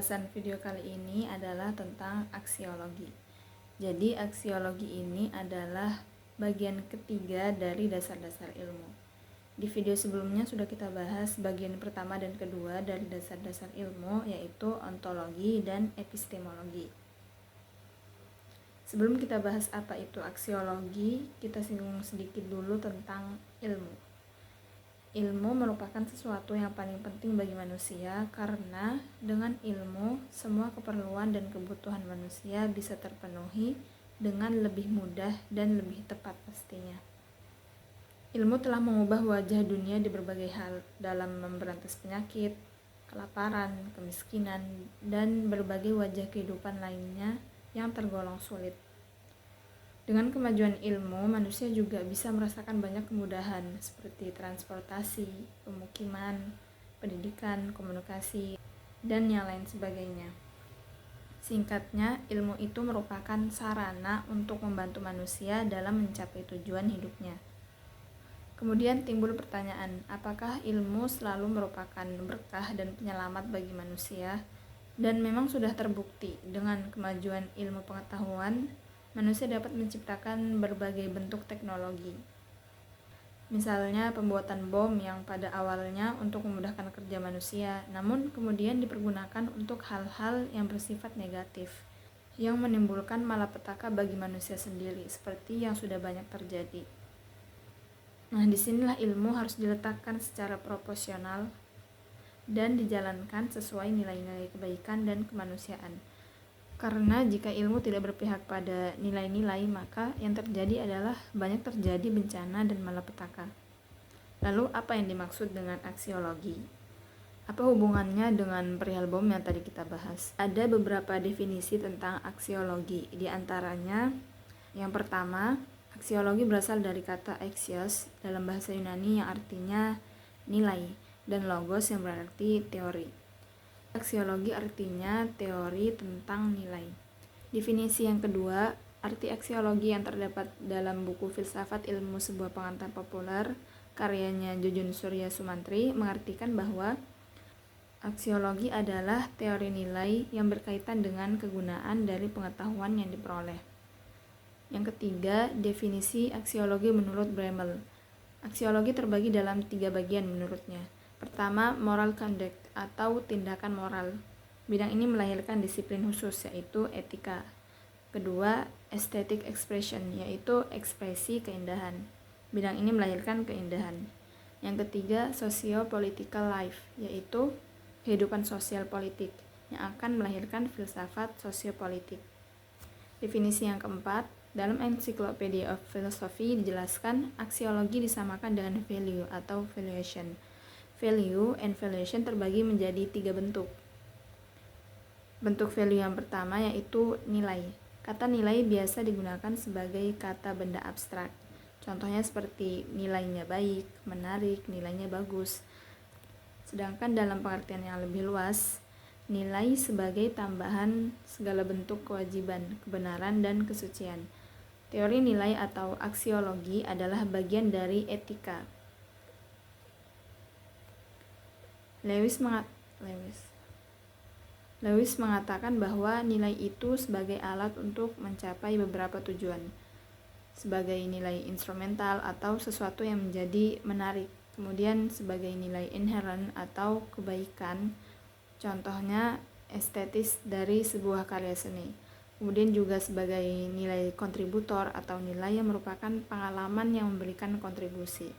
Pembahasan video kali ini adalah tentang aksiologi. Jadi aksiologi ini adalah bagian ketiga dari dasar-dasar ilmu. Di video sebelumnya sudah kita bahas bagian pertama dan kedua dari dasar-dasar ilmu, yaitu ontologi dan epistemologi. Sebelum kita bahas apa itu aksiologi, kita singgung sedikit dulu tentang ilmu. Ilmu merupakan sesuatu yang paling penting bagi manusia karena dengan ilmu semua keperluan dan kebutuhan manusia bisa terpenuhi dengan lebih mudah dan lebih tepat pastinya. Ilmu telah mengubah wajah dunia di berbagai hal dalam memberantas penyakit, kelaparan, kemiskinan, dan berbagai wajah kehidupan lainnya yang tergolong sulit. Dengan kemajuan ilmu, manusia juga bisa merasakan banyak kemudahan seperti transportasi, pemukiman, pendidikan, komunikasi, dan yang lain sebagainya. Singkatnya, ilmu itu merupakan sarana untuk membantu manusia dalam mencapai tujuan hidupnya. Kemudian timbul pertanyaan, apakah ilmu selalu merupakan berkah dan penyelamat bagi manusia? Dan memang sudah terbukti dengan kemajuan ilmu pengetahuan, manusia dapat menciptakan berbagai bentuk teknologi. Misalnya pembuatan bom yang pada awalnya untuk memudahkan kerja manusia, namun kemudian dipergunakan untuk hal-hal yang bersifat negatif, yang menimbulkan malapetaka bagi manusia sendiri, seperti yang sudah banyak terjadi. Nah, disinilah ilmu harus diletakkan secara proporsional dan dijalankan sesuai nilai-nilai kebaikan dan kemanusiaan. Karena jika ilmu tidak berpihak pada nilai-nilai, maka yang terjadi adalah banyak terjadi bencana dan malapetaka. Lalu apa yang dimaksud dengan aksiologi? Apa hubungannya dengan perihal bom yang tadi kita bahas? Ada beberapa definisi tentang aksiologi. Di antaranya, yang pertama, aksiologi berasal dari kata axios dalam bahasa Yunani yang artinya nilai, dan logos yang berarti teori. Aksiologi artinya teori tentang nilai. Definisi yang kedua, arti aksiologi yang terdapat dalam buku Filsafat Ilmu Sebuah Pengantar Populer karyanya Jujun Surya Sumantri mengartikan bahwa aksiologi adalah teori nilai yang berkaitan dengan kegunaan dari pengetahuan yang diperoleh. Yang ketiga, definisi aksiologi menurut Bramel. Aksiologi terbagi dalam 3 bagian menurutnya. Pertama, moral conduct atau tindakan moral. Bidang ini melahirkan disiplin khusus yaitu etika. Kedua, aesthetic expression yaitu ekspresi keindahan. Bidang ini melahirkan keindahan. Yang ketiga, socio-political life yaitu kehidupan sosial politik yang akan melahirkan filsafat sosiopolitik. Definisi yang keempat, dalam Encyclopedia of Philosophy dijelaskan aksiologi disamakan dengan value atau valuation. Value and valuation terbagi menjadi 3 bentuk. Bentuk value yang pertama yaitu nilai. Kata nilai biasa digunakan sebagai kata benda abstrak. Contohnya seperti nilainya baik, menarik, nilainya bagus. Sedangkan dalam pengertian yang lebih luas, nilai sebagai tambahan segala bentuk kewajiban, kebenaran, dan kesucian. Teori nilai atau aksiologi adalah bagian dari etika. Lewis mengatakan bahwa nilai itu sebagai alat untuk mencapai beberapa tujuan, sebagai nilai instrumental atau sesuatu yang menjadi menarik, kemudian sebagai nilai inherent atau kebaikan, contohnya estetis dari sebuah karya seni, kemudian juga sebagai nilai kontributor atau nilai yang merupakan pengalaman yang memberikan kontribusi.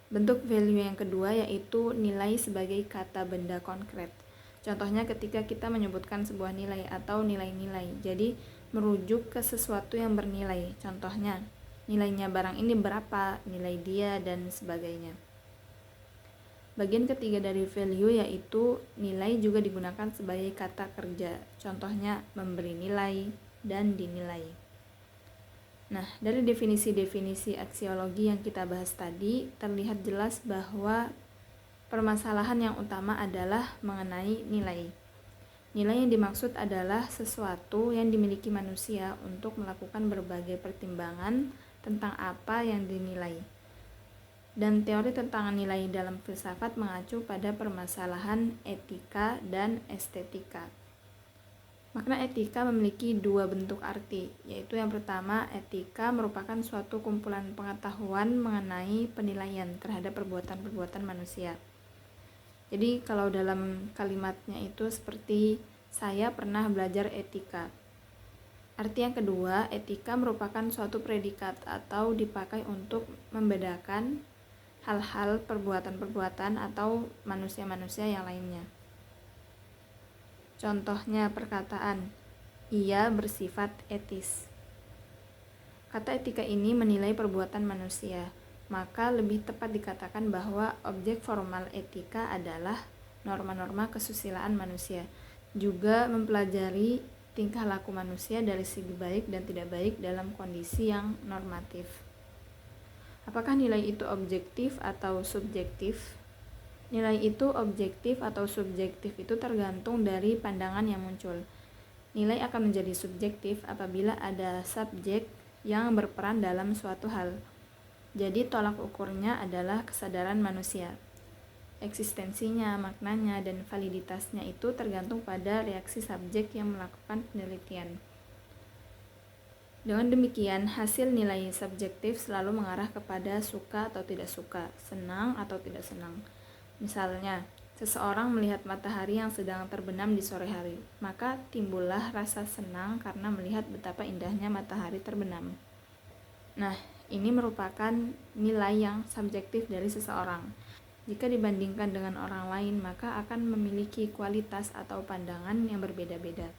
Bentuk value yang kedua yaitu nilai sebagai kata benda konkret. Contohnya ketika kita menyebutkan sebuah nilai atau nilai-nilai, jadi merujuk ke sesuatu yang bernilai. Contohnya, nilainya barang ini berapa, nilai dia, dan sebagainya. Bagian ketiga dari value yaitu nilai juga digunakan sebagai kata kerja. Contohnya memberi nilai dan dinilai. Nah, dari definisi-definisi aksiologi yang kita bahas tadi, terlihat jelas bahwa permasalahan yang utama adalah mengenai nilai. Nilai yang dimaksud adalah sesuatu yang dimiliki manusia untuk melakukan berbagai pertimbangan tentang apa yang dinilai. Dan teori tentang nilai dalam filsafat mengacu pada permasalahan etika dan estetika. Makna etika memiliki dua bentuk arti, yaitu yang pertama, etika merupakan suatu kumpulan pengetahuan mengenai penilaian terhadap perbuatan-perbuatan manusia. Jadi kalau dalam kalimatnya itu seperti saya pernah belajar etika. Arti yang kedua, etika merupakan suatu predikat atau dipakai untuk membedakan hal-hal, perbuatan-perbuatan atau manusia-manusia yang lainnya. Contohnya perkataan, ia bersifat etis. Kata etika ini menilai perbuatan manusia, maka lebih tepat dikatakan bahwa objek formal etika adalah norma-norma kesusilaan manusia, juga mempelajari tingkah laku manusia dari segi baik dan tidak baik dalam kondisi yang normatif. Apakah nilai itu objektif atau subjektif? Nilai itu objektif atau subjektif itu tergantung dari pandangan yang muncul. Nilai akan menjadi subjektif apabila ada subjek yang berperan dalam suatu hal. Jadi tolak ukurnya adalah kesadaran manusia. Eksistensinya, maknanya, dan validitasnya itu tergantung pada reaksi subjek yang melakukan penelitian. Dengan demikian, hasil nilai subjektif selalu mengarah kepada suka atau tidak suka, senang atau tidak senang. Misalnya, seseorang melihat matahari yang sedang terbenam di sore hari, maka timbullah rasa senang karena melihat betapa indahnya matahari terbenam. Nah, ini merupakan nilai yang subjektif dari seseorang. Jika dibandingkan dengan orang lain, maka akan memiliki kualitas atau pandangan yang berbeda-beda.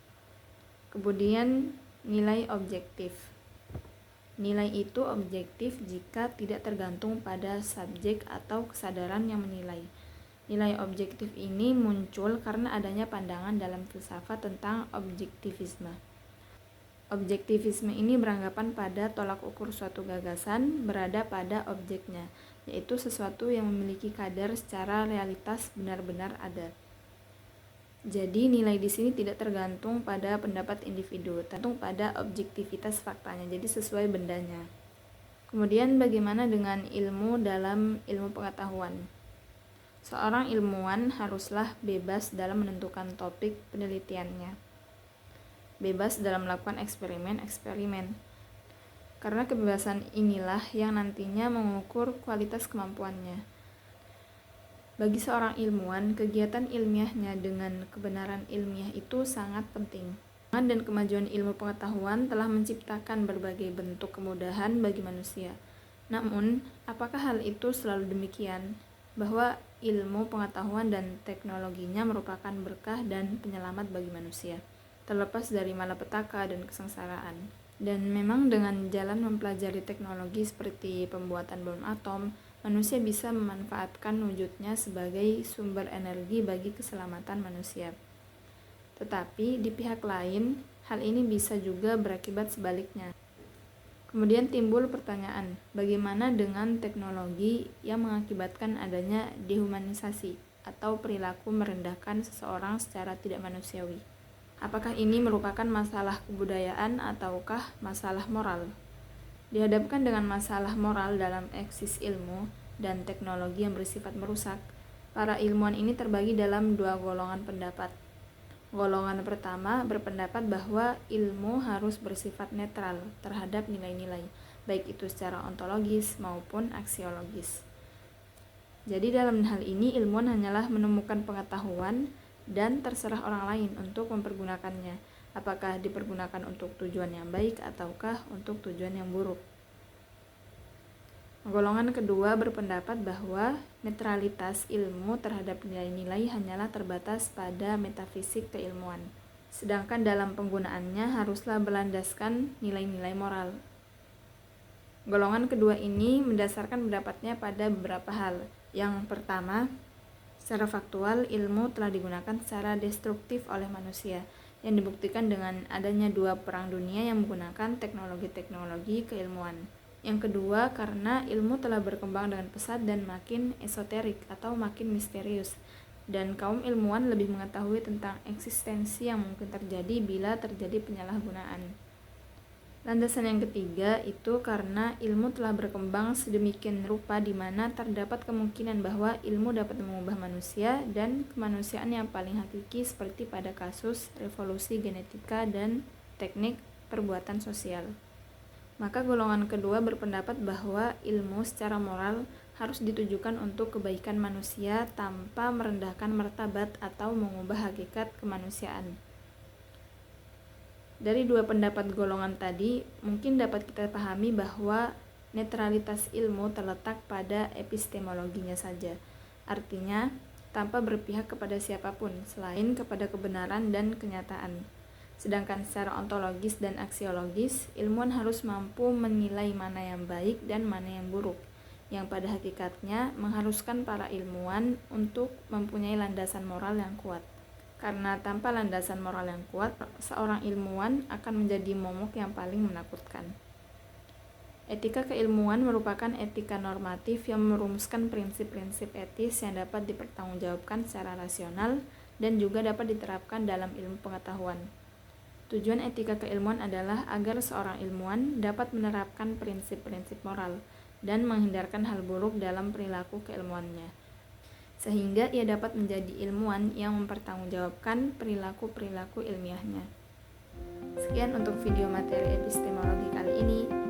Kemudian, nilai objektif. Nilai itu objektif jika tidak tergantung pada subjek atau kesadaran yang menilai. Nilai objektif ini muncul karena adanya pandangan dalam filsafat tentang objektivisme. Objektivisme ini beranggapan pada tolak ukur suatu gagasan berada pada objeknya, yaitu sesuatu yang memiliki kadar secara realitas benar-benar ada. Jadi nilai di sini tidak tergantung pada pendapat individu, tergantung pada objektivitas faktanya, jadi sesuai bendanya. Kemudian bagaimana dengan ilmu dalam ilmu pengetahuan? Seorang ilmuwan haruslah bebas dalam menentukan topik penelitiannya, bebas dalam melakukan eksperimen-eksperimen. Karena kebebasan inilah yang nantinya mengukur kualitas kemampuannya. Bagi seorang ilmuwan, kegiatan ilmiahnya dengan kebenaran ilmiah itu sangat penting. Dan kemajuan ilmu pengetahuan telah menciptakan berbagai bentuk kemudahan bagi manusia. Namun, apakah hal itu selalu demikian? Bahwa ilmu pengetahuan dan teknologinya merupakan berkah dan penyelamat bagi manusia, terlepas dari malapetaka dan kesengsaraan. Dan memang dengan jalan mempelajari teknologi seperti pembuatan bom atom, manusia bisa memanfaatkan wujudnya sebagai sumber energi bagi keselamatan manusia. Tetapi di pihak lain, hal ini bisa juga berakibat sebaliknya. Kemudian timbul pertanyaan, bagaimana dengan teknologi yang mengakibatkan adanya dehumanisasi atau perilaku merendahkan seseorang secara tidak manusiawi? Apakah ini merupakan masalah kebudayaan ataukah masalah moral? Dihadapkan dengan masalah moral dalam eksis ilmu dan teknologi yang bersifat merusak, para ilmuwan ini terbagi dalam dua golongan pendapat. Golongan pertama berpendapat bahwa ilmu harus bersifat netral terhadap nilai-nilai, baik itu secara ontologis maupun aksiologis. Jadi dalam hal ini ilmuwan hanyalah menemukan pengetahuan dan terserah orang lain untuk mempergunakannya, apakah dipergunakan untuk tujuan yang baik ataukah untuk tujuan yang buruk. Golongan kedua berpendapat bahwa netralitas ilmu terhadap nilai-nilai hanyalah terbatas pada metafisik keilmuan, sedangkan dalam penggunaannya haruslah berlandaskan nilai-nilai moral. Golongan kedua ini mendasarkan pendapatnya pada beberapa hal. Yang pertama, secara faktual ilmu telah digunakan secara destruktif oleh manusia, yang dibuktikan dengan adanya dua perang dunia yang menggunakan teknologi-teknologi keilmuan. Yang kedua, karena ilmu telah berkembang dengan pesat dan makin esoterik atau makin misterius, dan kaum ilmuwan lebih mengetahui tentang eksistensi yang mungkin terjadi bila terjadi penyalahgunaan. Landasan yang ketiga itu karena ilmu telah berkembang sedemikian rupa di mana terdapat kemungkinan bahwa ilmu dapat mengubah manusia dan kemanusiaan yang paling hakiki seperti pada kasus revolusi genetika dan teknik perbuatan sosial. Maka golongan kedua berpendapat bahwa ilmu secara moral harus ditujukan untuk kebaikan manusia tanpa merendahkan martabat atau mengubah hakikat kemanusiaan. Dari dua pendapat golongan tadi, mungkin dapat kita pahami bahwa netralitas ilmu terletak pada epistemologinya saja. Artinya, tanpa berpihak kepada siapapun selain kepada kebenaran dan kenyataan. Sedangkan secara ontologis dan aksiologis, ilmuwan harus mampu menilai mana yang baik dan mana yang buruk, yang pada hakikatnya mengharuskan para ilmuwan untuk mempunyai landasan moral yang kuat. Karena tanpa landasan moral yang kuat, seorang ilmuwan akan menjadi momok yang paling menakutkan. Etika keilmuan merupakan etika normatif yang merumuskan prinsip-prinsip etis yang dapat dipertanggungjawabkan secara rasional dan juga dapat diterapkan dalam ilmu pengetahuan. Tujuan etika keilmuan adalah agar seorang ilmuwan dapat menerapkan prinsip-prinsip moral dan menghindarkan hal buruk dalam perilaku keilmuannya, sehingga ia dapat menjadi ilmuwan yang mempertanggungjawabkan perilaku-perilaku ilmiahnya. Sekian untuk video materi epistemologi kali ini.